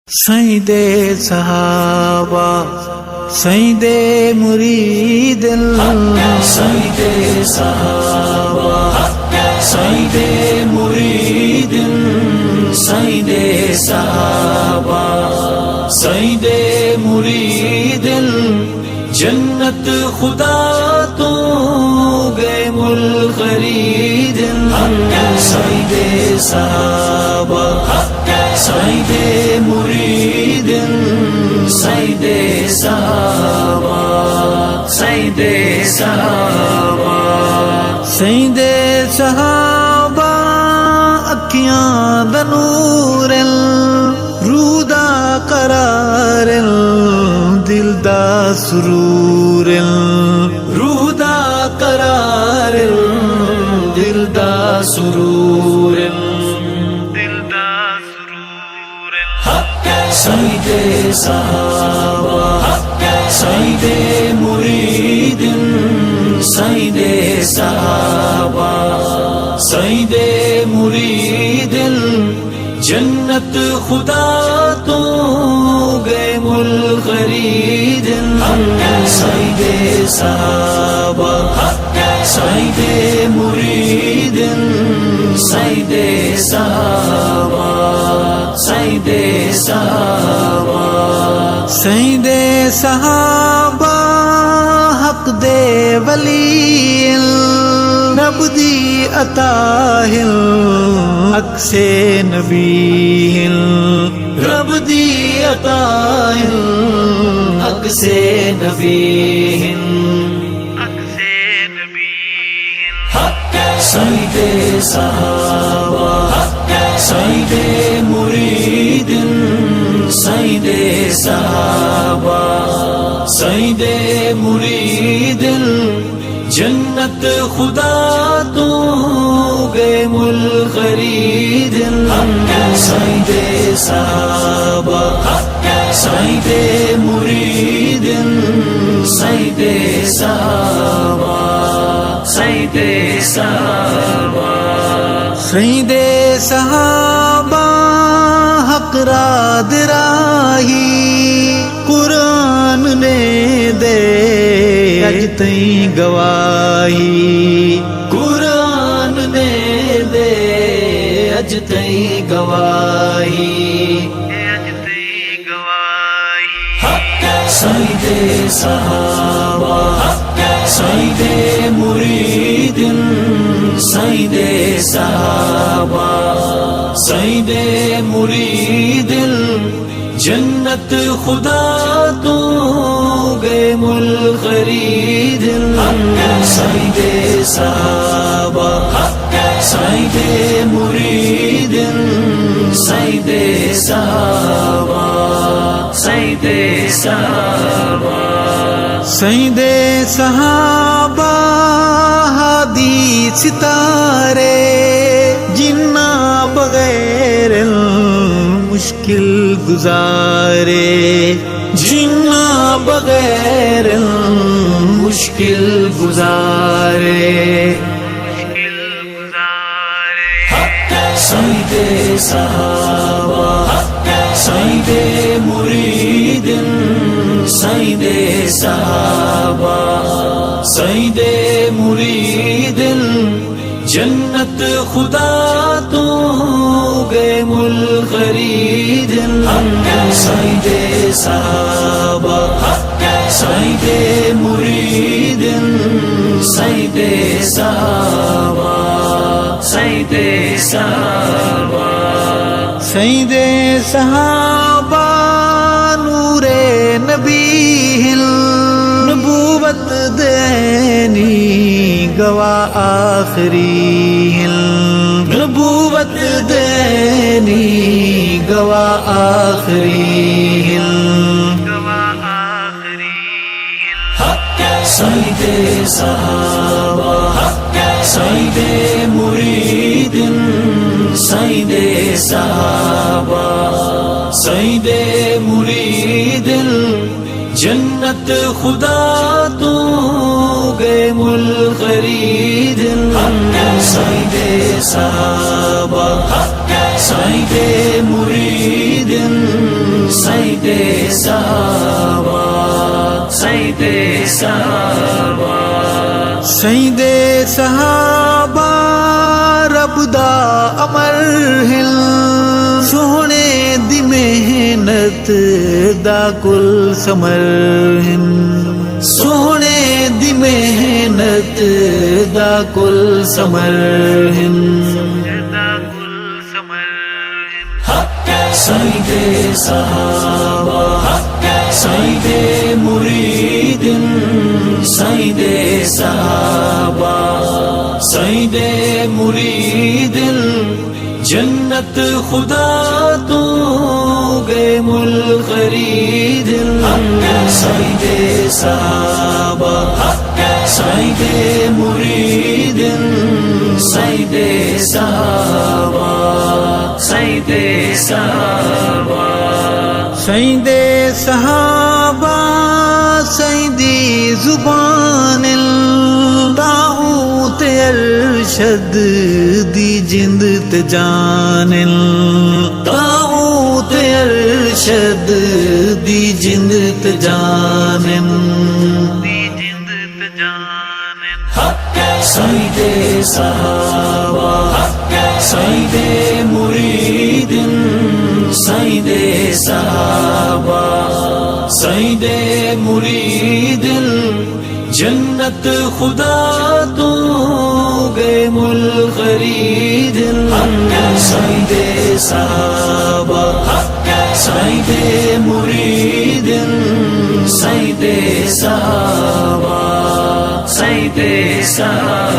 سیدے صحابہ سیدے مرید سیدے صحابہ سیدے مرید سیدے صحابہ سیدے مرید جنت خدا تو گئے مل خرید سیدے صحابہ سیدے مرید سیدے صحابہ سیدے صحابہ سیدے صحابہ اکھیاں دا نور روح دا قرار دل دا سرور روح دا قرار دل دا سرور سیدے صحابہ سیدے مرید سیدے صحابہ سیدے مرید جنت خدا تو گئے مل خرید سیدے صحابہ سیدے مرید سیدے صحابہ سیدے صحابہ سیدے صحابہ حق دے ولی رب دی عطا عکس نبی رب دی عطا عکس نبی سیدے صحابہ سیدے مرید سیدے صحابہ سیدے مرید جنت خدا تو گئے مل خرید سیدے صحابہ سیدے مرید سیدے صحابہ سیدے صحابہ سیدے صحابہ حق راد راہی قرآن نے دے اج تئیں گواہی قرآن نے دے اج تئیں گواہی سیدے صحابہ سیدے مرید سیدے صحابہ سیدے مرید جنت خدا تو گئے مل خرید سیدے صحابہ سیدے مرید سیدے صحابہ سیدے صحابہ سیدے صحابہ ہادی ستارے جنہ بغیر مشکل گزارے جنہ بغیر مشکل گزارے سیدے صحابہ سیدے مرید سیدے صحابہ سیدے مرید جنت خدا تو گئے مل خرید سیدے صحابہ سیدے مرید سیدے صحابہ سیدے صحابہ سیدے صحابہ نور نبی نبوت دینی گواہ آخری نبوت دینی گواہ آخری سیدے صحابہ سیدے مرید سیدے صحابہ سیدے مرید جنت خدا تو گئے مل خرید سیدے صحابہ سیدے مرید سیدے صحابہ رب دا امر ہل سونے دی محنت دا کل ثمر ہن سونے دی محنت دا کل ثمر ہن سیدے صحابہ سیدے مرید سیدے صحابہ سیدے مرید جنت خدا تو گئے مل خرید سیدے صحابہ سیدے مرید سیدے صحابہ سیدے صحابہ سیدے صحابہ سیدی زبان طاغوت ارشد دی جند تجان طاغوت ارشد دی جند تجان سیدے صحابہ سیدے مرید سیدے صحابہ سیدے مرید جنت خدا تو گئے مل خرید سیدے صحابہ سیدے مرید سیدے صحابہ سیدے صحابہ